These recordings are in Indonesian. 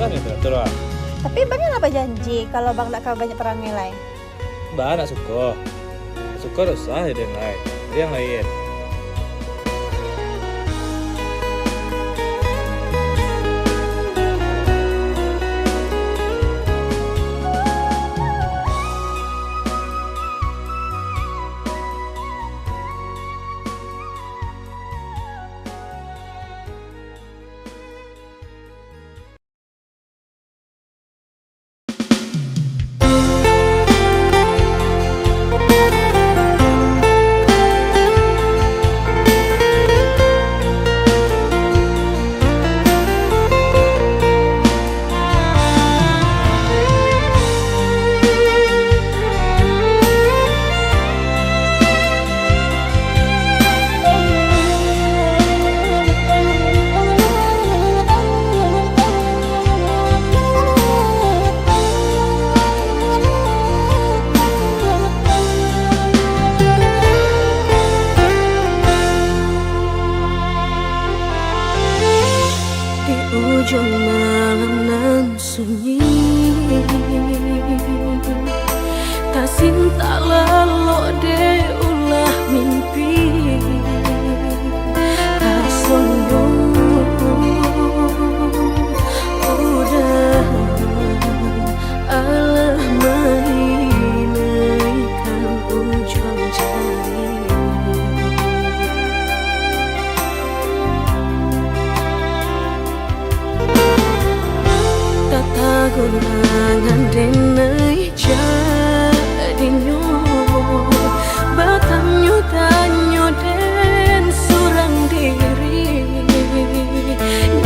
susah nih teratur ah. Tapi bang apa janji kalau bang nak banyak perang nilai? Mbak nak suka usah ada yang lain. Ada yang lain. Ujung malam nan sunyi, tak cinta lalu de ulah mimpi, tak sombong udah Allah menginaikan ujung jari. Gunangan denai jadinya batanyo tanyo den surang diri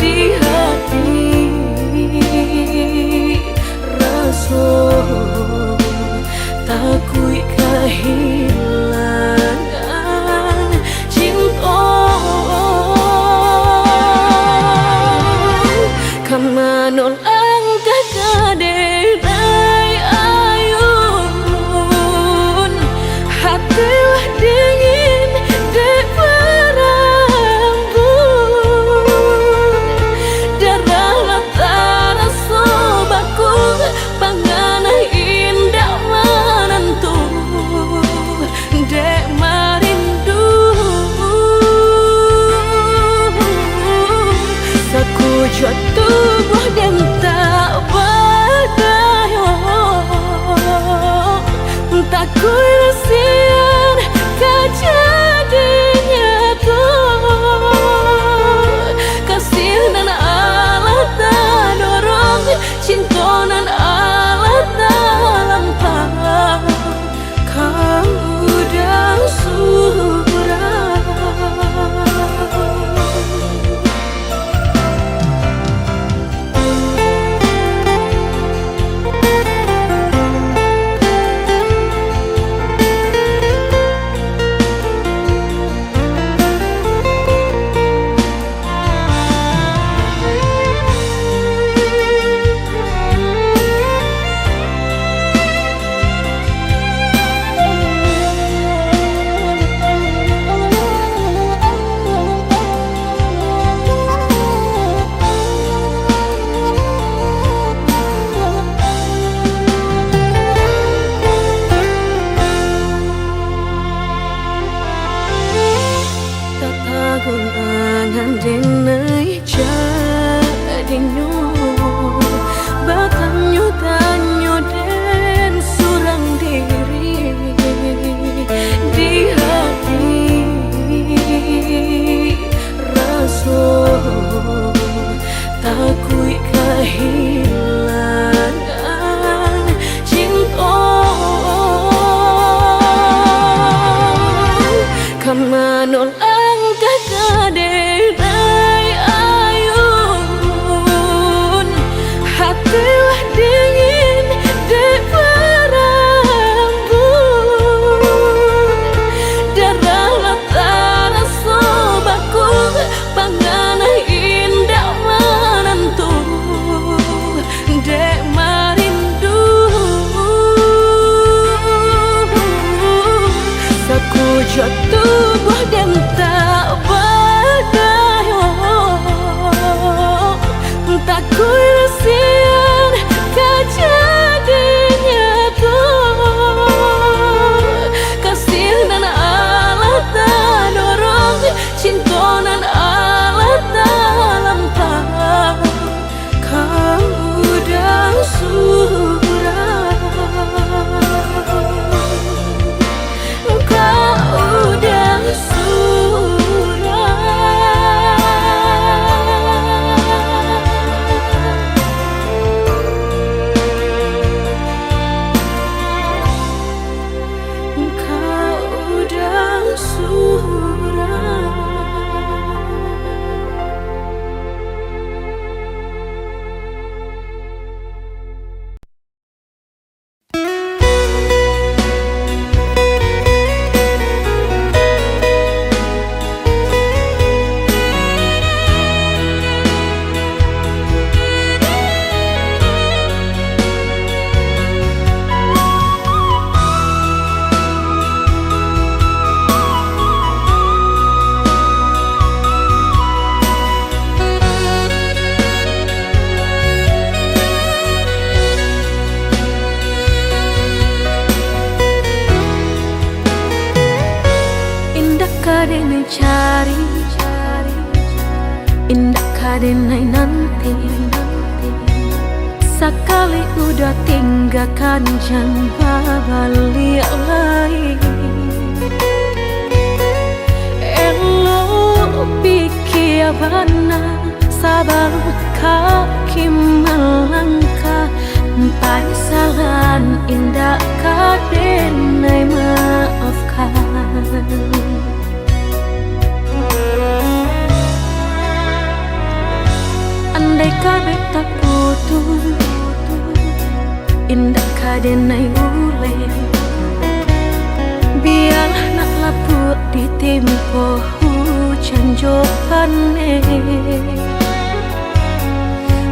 di hati rasa takui kehilangan cinta kamanol tubuh dan tak berdaya, tak kuisian kejadinya tuh kasih nan Allah tak dorong cinta nan Allah tak lampau kamu dah surah. Gunangan denai jadinya batanyo tanyo den surang diri di hati rasa takui kehilangan cinta kamanol denai ayun hatilah dingin de berembun darah latara sobaku panganah indah menentu mencari indah kadenai nanti. Sekali udah tinggalkan jangan balik lagi. Elo pikir bana sabar kaki melangkah. Penyesalan indah kadenai maafkan. Andai kabeh tak putus, indah kadenai ule. Biar nak laput di tempo hujan jopane.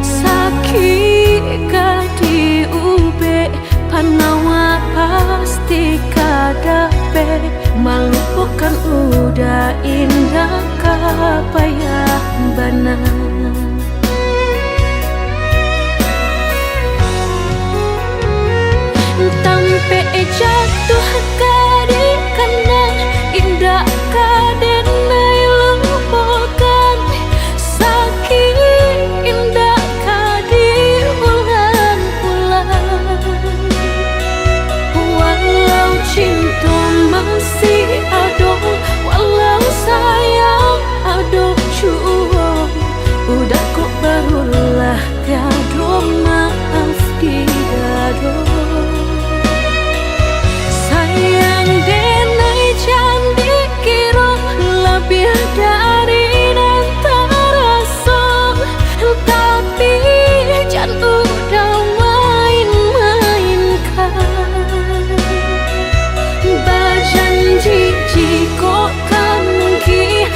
Sakit di ube panawa pasti kadape. Malu bukan udah indah kapayah bana. Tampe jatuh kadi kanan indah kadenai lupakan. Sakit indah kadi ulang-ulang. Walau cinta masih ada, walau sayang ada jua, udah kok barulah tiada maaf di dado. Sayang denai candi kira lebih dari antara song. Tapi jangan udah main-mainkan. Berjanji jika kangki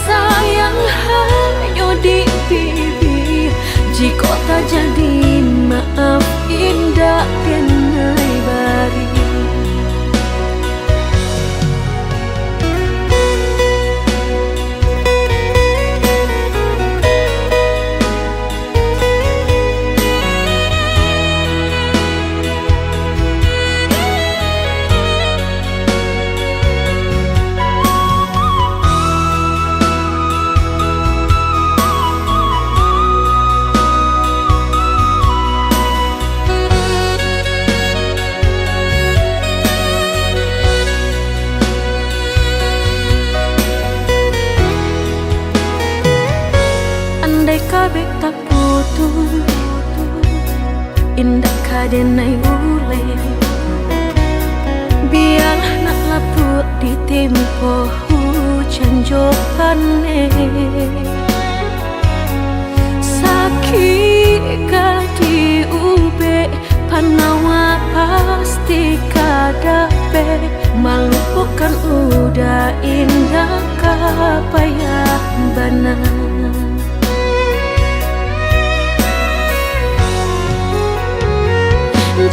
sayang hanya di pipi. Jika tak jadi maaf indah denai bari. Andai kabeh tak putus, indah kadenai ule. Biar nak laput di tempo hujan jopane. Sakit di ube panawa pasti kadape. Malu bukan udah indah kapayah bana.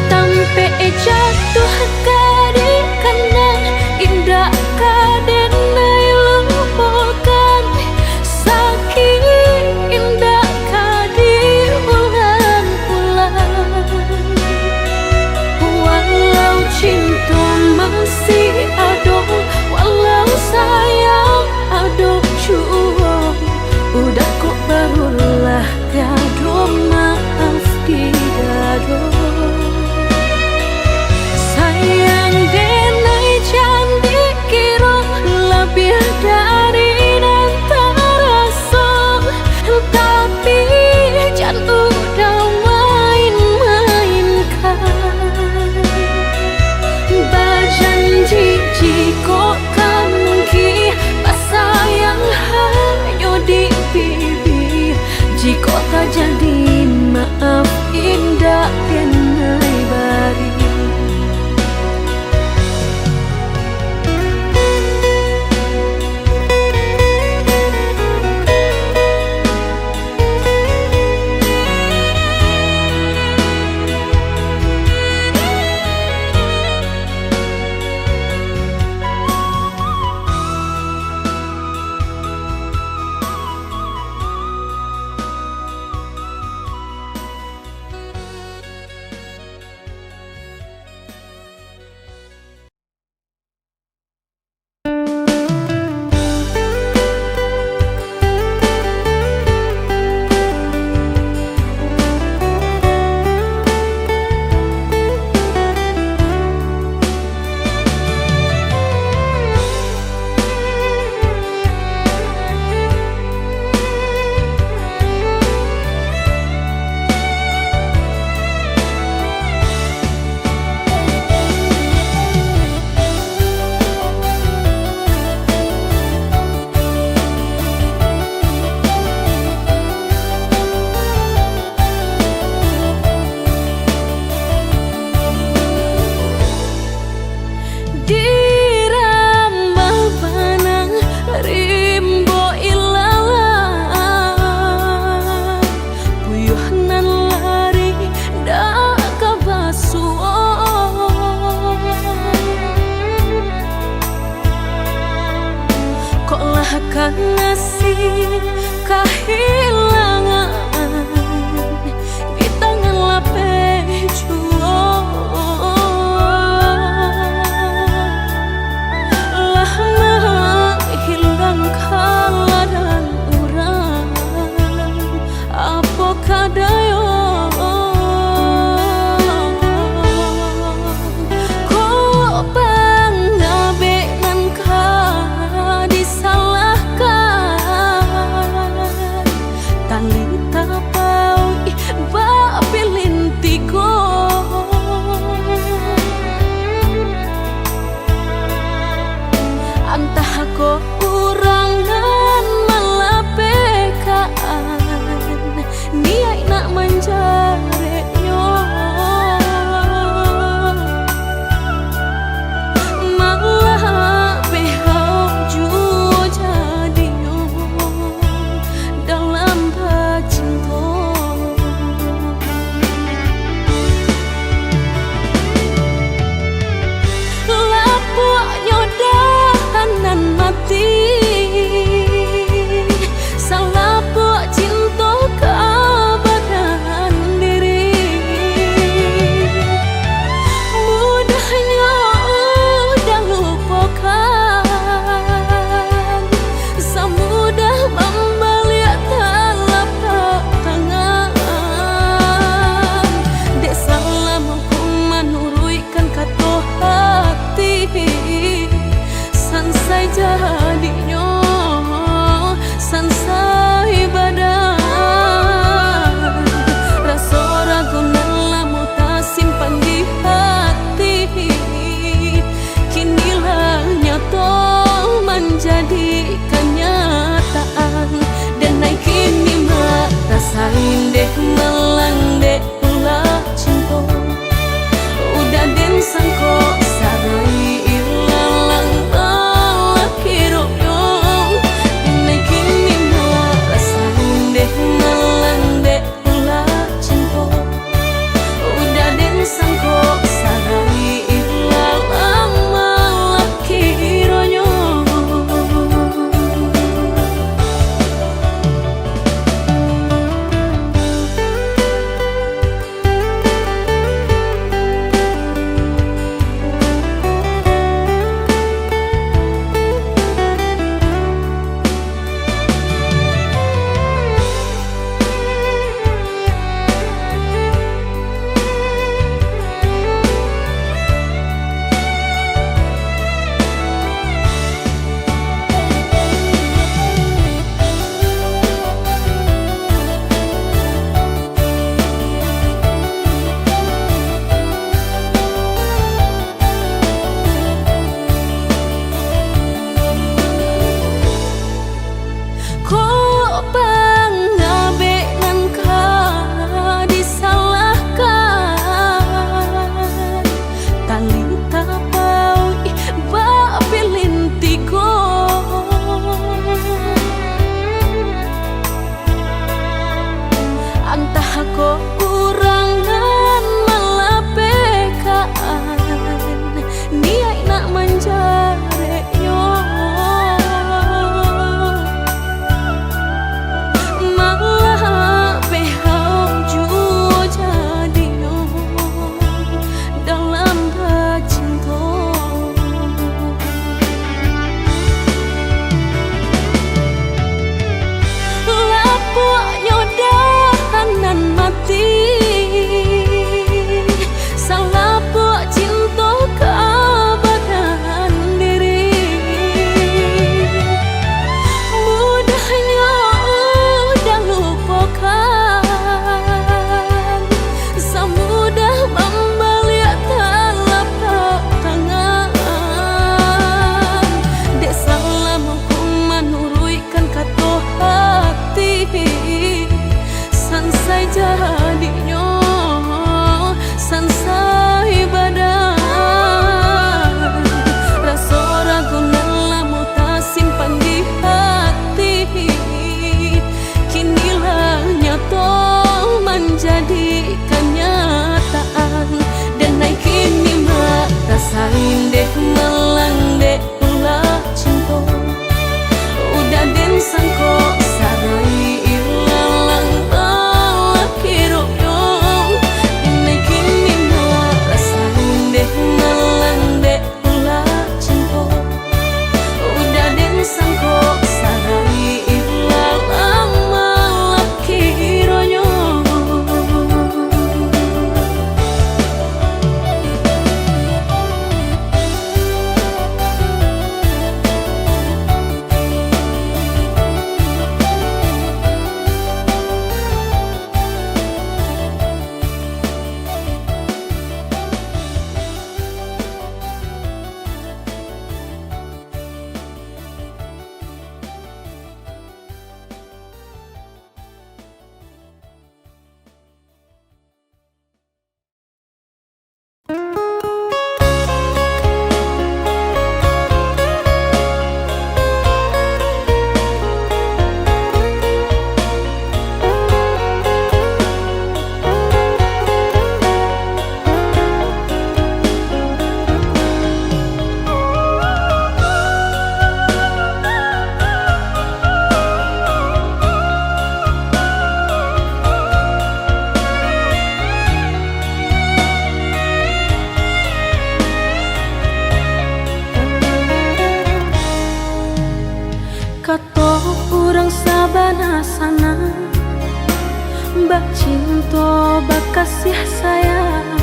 Tampe jatuh kadi kanan indah kadenai lupakan. Sakit indah kadi ulang-ulang. Walau cinta masih ada, walau sayang ada jua, udah kok barulah tiada maaf di dado. nasib kehilangan di tangan lapeh juang. Lah menghilangkan ladan urang apa kadayo cinta bakasih sayang,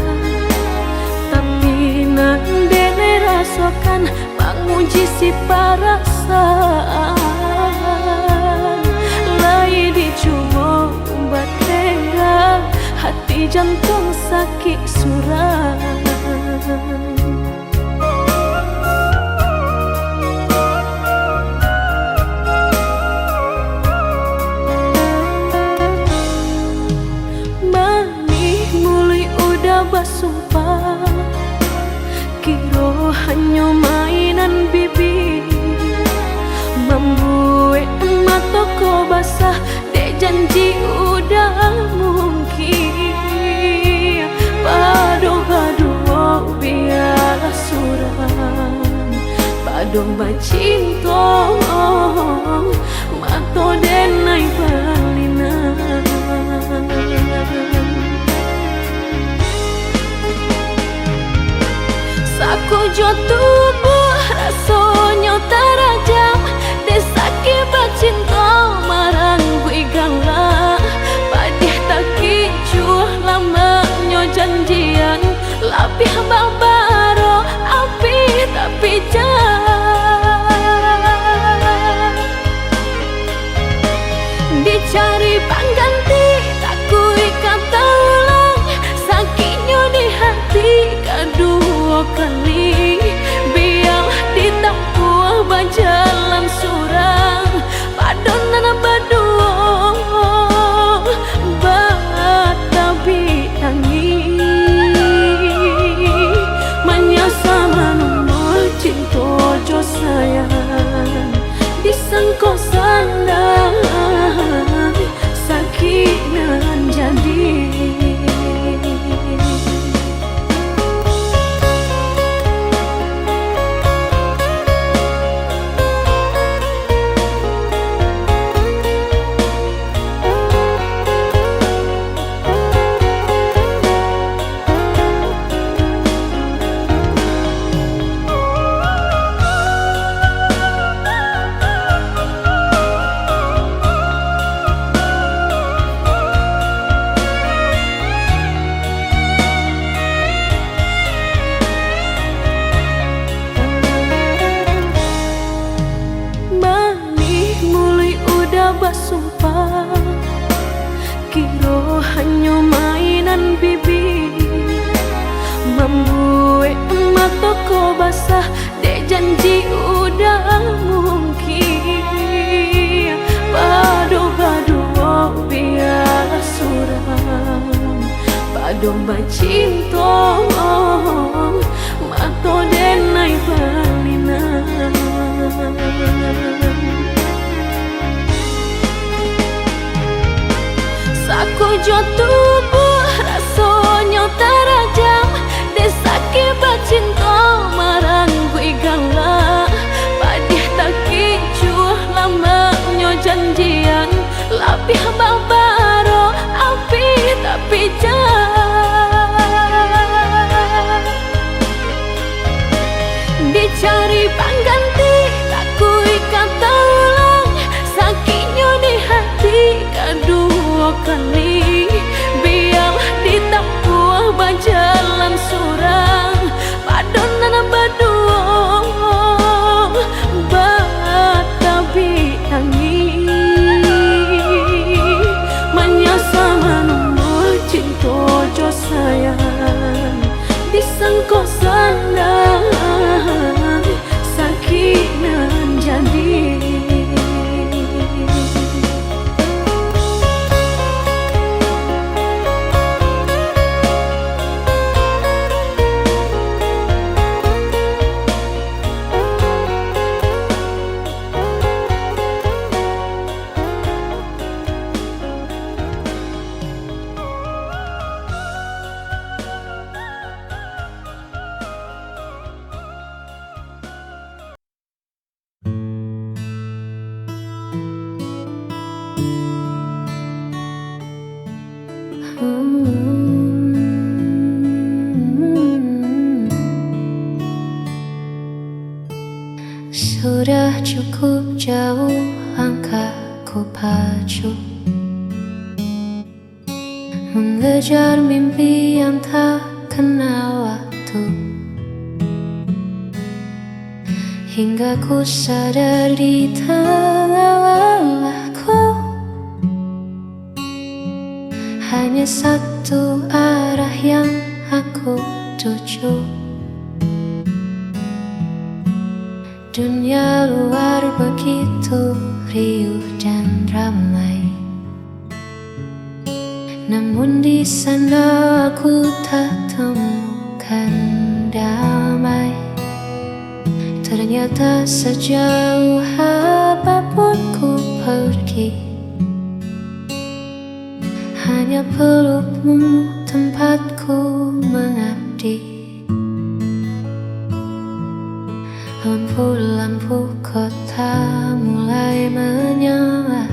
tapi nandene rasakan menguji si perasaan. Lai dicoba batengga, hati jantung sakit suram. Basumpah kiro hanya mainan bibi, membuat mataku basah dek janji udah mungkin. Padu-padu biarlah suram, padu bacinta mato denai balinan. Aku jo tubuh rasanya terajam, desaki bacinta marang gue gala. Padih tak kicuh lamanya janjian, lapih babaro api tapi jah. Dicari pengganti tak kui kata ulang, sakitnya di hati kedua kali. Biarlah ditempuh berjalan surang, padonan berdua batabi tangi. Menyasa menunggu cinta jo sayang, disangko sandang sakit nan jadi. Basumpah kiro hanya mainan bibi, membuat mataku basah dek janji udah mungkin. Padu-padu biarlah suram, padu bacinta mato denai balinan. Aku jo tubuh rasanya terajam, desaki bacinta marang gue gala. Padih tak kicuh lamanya janjian, lapih babaro api tapi jah. Dicari pengganti tak kui kata ulang, sakitnya di hati kedua kali. Biarlah ditempuh berjalan surang, padonan berdua batabi tangi. Menyasa menunggu cinta jo sayang, disangko sandang sakit nan jadi. Sudah cukup jauh langkahku pacu, mengejar mimpi yang tak kenal waktu, hingga ku sadar di tengah lelahku hanya satu arah yang aku tuju. Dunia luar begitu riuh dan ramai, namun di sana aku tak temukan damai. Ternyata sejauh apapun ku pergi, hanya pelukmu tempatku mengabdi. Lampu-lampu kota mulai menyala,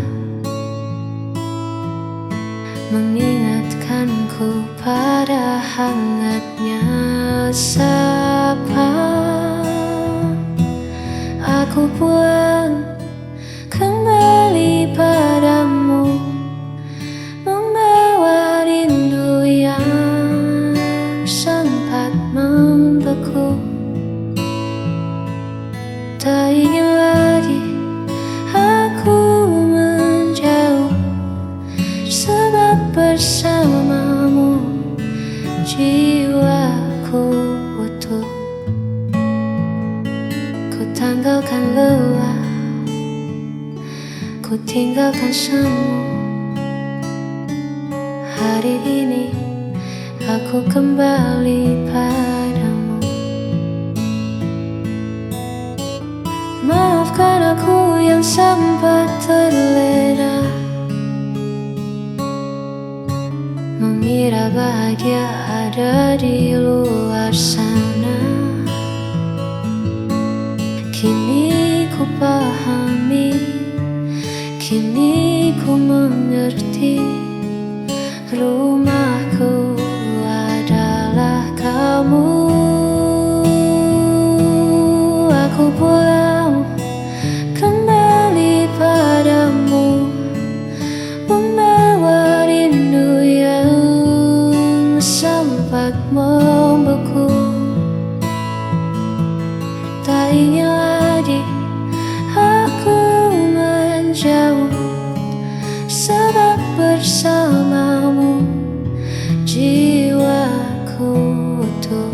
mengingatkanku pada hangatnya sapa. Aku pulang kembali padamu, membawa rindu yang sempat membeku. Tak ingin lagi aku menjauh, sebab bersamamu jiwaku utuh. Ku tanggalkan lelah, ku tinggalkan semu. Hari ini aku kembali padamu. Maafkan aku yang sempat terlena, mengira bahagia ada di luar sana. Kini ku pahami, kini ku mengerti, rumahku adalah kamu. Aku pulang kembali padamu, membawa rindu yang sempat membeku. Tak ingin lagi aku menjauh, sebab bersamamu jiwaku utuh.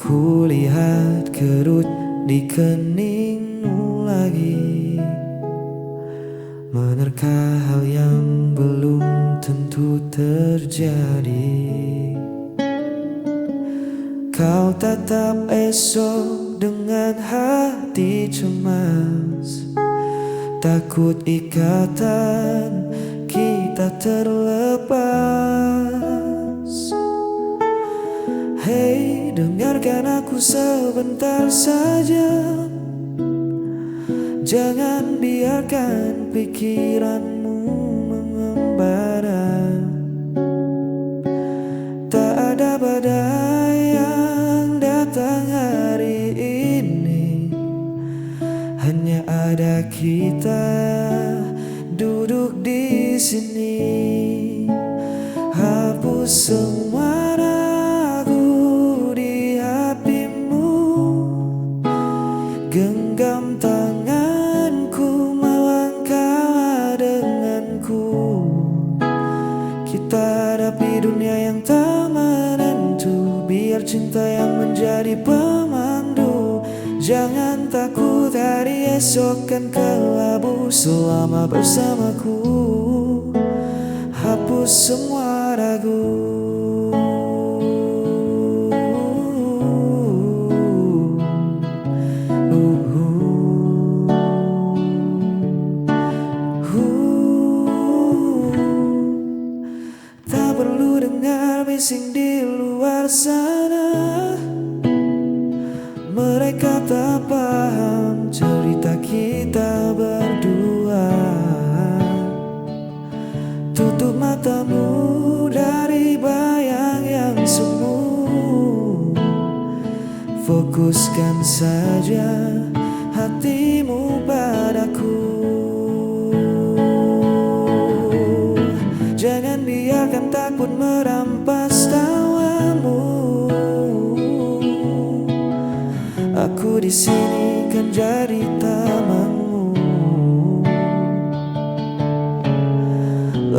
Kulihat kerut di keningmu lagi, menerka hal yang belum tentu terjadi. Kau tatap esok dengan hati cemas, takut ikatan kita terlepas. Hei, dengarkan aku sebentar saja, jangan biarkan pikiranmu mengembara. Tak ada badai yang datang hari ini, hanya ada kita duduk di sini. Hapus semua ragu di hatimu, genggam tanganku, melangkah denganku. Kita hadapi dunia yang tak menentu, biar cinta yang menjadi pemandu. Jangan takut, hari esok kan kelabu selama bersamaku. Hapus semua ragu. bising di luar sana. Mereka tak paham cerita kita berdua. Tutup matamu dari bayang yang semu. Fokuskan saja hatimu padaku. Jangan biarkan takut merampas tawamu. Aku di sini kan jadi tamanmu.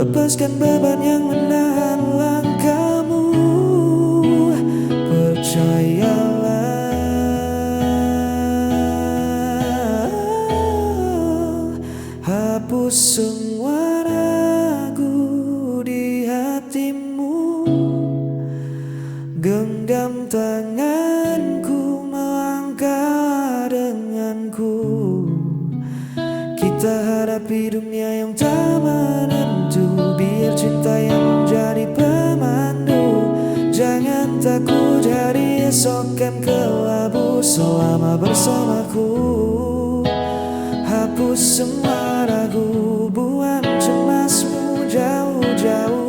Lepaskan beban yang menahan langkahmu. Percayalah, hapus semua ragu di hatimu. Genggam tanganku, melangkah denganku. Kita hadapi dunia yang tak menentu. Biar cinta yang menjadi pemandu. Jangan takut hari esok kan kelabu selama bersamaku. Hapus semua ragu, buang cemasmu jauh-jauh.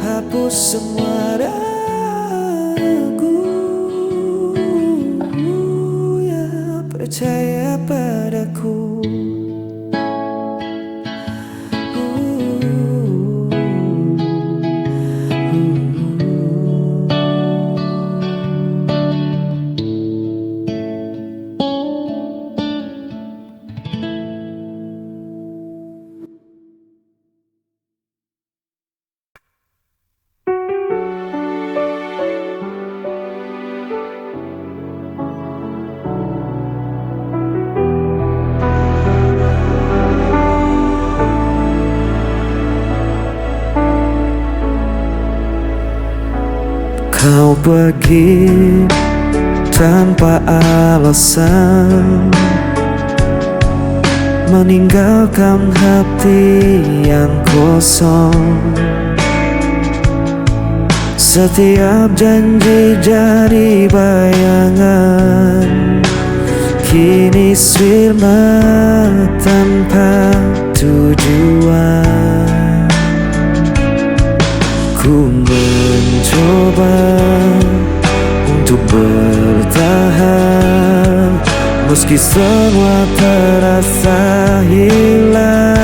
Hapus semua ragu, ya percaya padaku. Kau pergi tanpa alasan, meninggalkan hati yang kosong. Setiap janji jadi bayangan, kini sirna tanpa tujuan. Ku mencoba untuk bertahan, meski semua terasa hilang.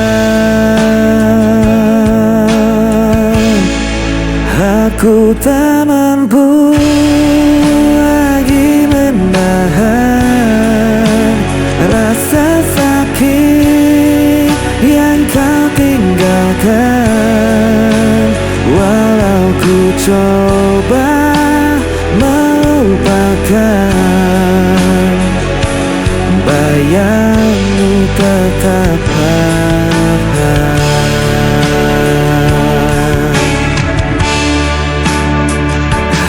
Aku tak mampu lagi menahan rasa sakit yang kau tinggalkan. Walau ku coba melupakan, bayangmu tetap ada.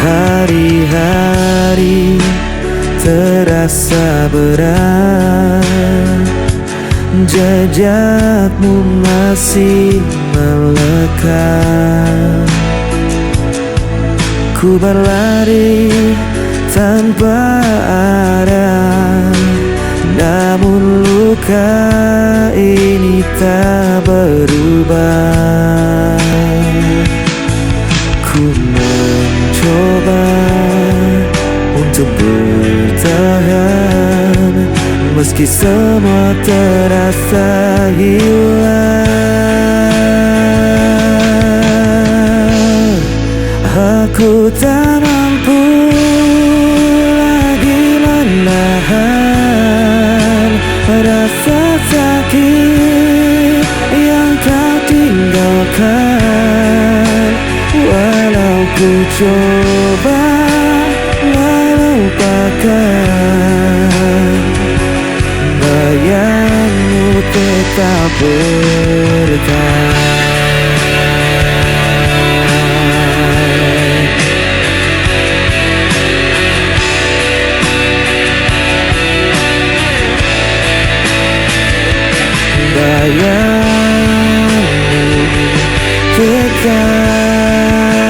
Hari-hari terasa berat, jejakmu masih melekat. Ku berlari tanpa arah, namun luka ini tak berubah. Ku mencoba untuk bertahan, meski semua terasa hilang. Aku tak mampu lagi menahan rasa sakit yang kau tinggalkan. Walau ku coba melupakan, bayangmu tetap bertahan. Bayangmu tetap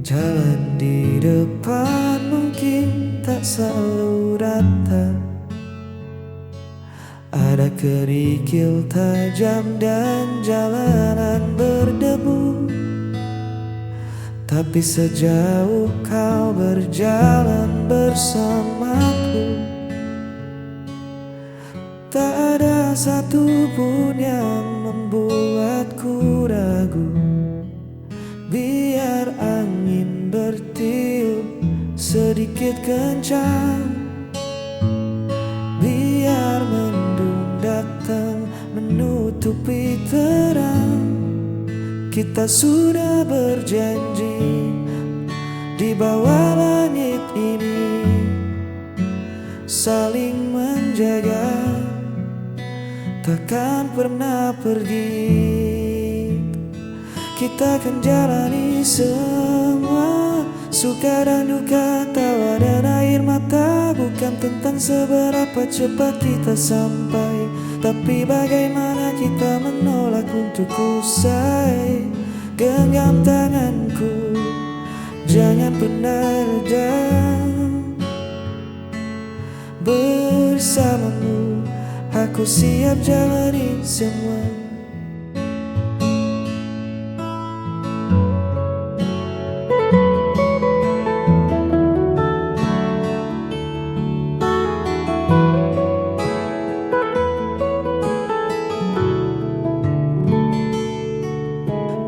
Jalan di depan mungkin tak selalu rata, ada kerikil tajam dan jalanan berdebu. Tapi sejauh kau berjalan bersamaku, tak ada satupun yang membuatku ragu. Biar angin bertiup sedikit kencang, biar mendung datang menutupi terang, kita sudah berjanji di bawah langit ini saling menjaga, takkan pernah pergi. Kita akan jalani semua, suka dan duka, tawa dan air mata. Bukan tentang seberapa cepat kita sampai, tapi bagaimana kita menolak untuk usai. Genggam tanganku, jangan pernah reda. Bersamamu, aku siap jalani semua.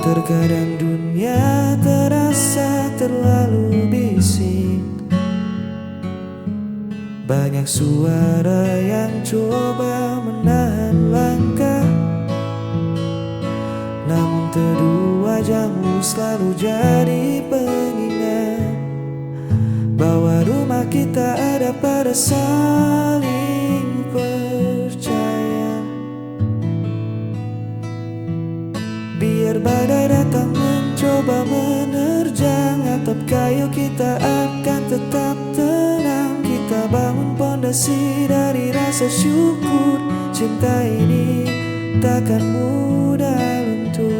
Terkadang dunia terasa terlalu bising, banyak suara yang coba menahan langkah. Namun teduh wajahmu selalu jadi pengingat bahwa rumah kita ada pada saling percaya. Biar badai datang mencoba menerjang atap kayu, kita akan tetap tenang. Kita bangun pondasi dari rasa syukur. Cinta ini takkan mudah luntur.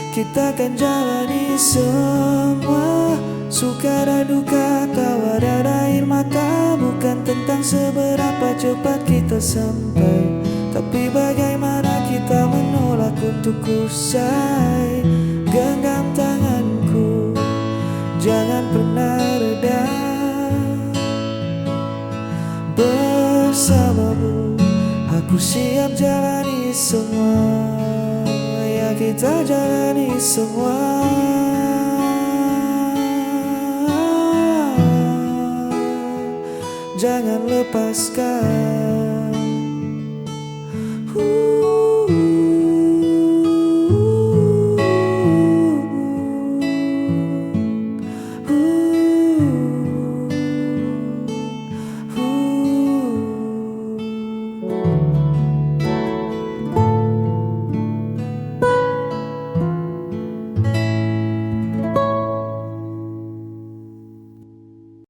Kita akan jalani semua, suka dan duka, tawa dan air mata. Bukan tentang seberapa cepat kita sampai, tapi bagaimana kita menolak untuk usai. Genggam tanganku, jangan pernah reda. Bersamamu, aku siap jalani semua. Ya kita jalani semua. Jangan lepaskan.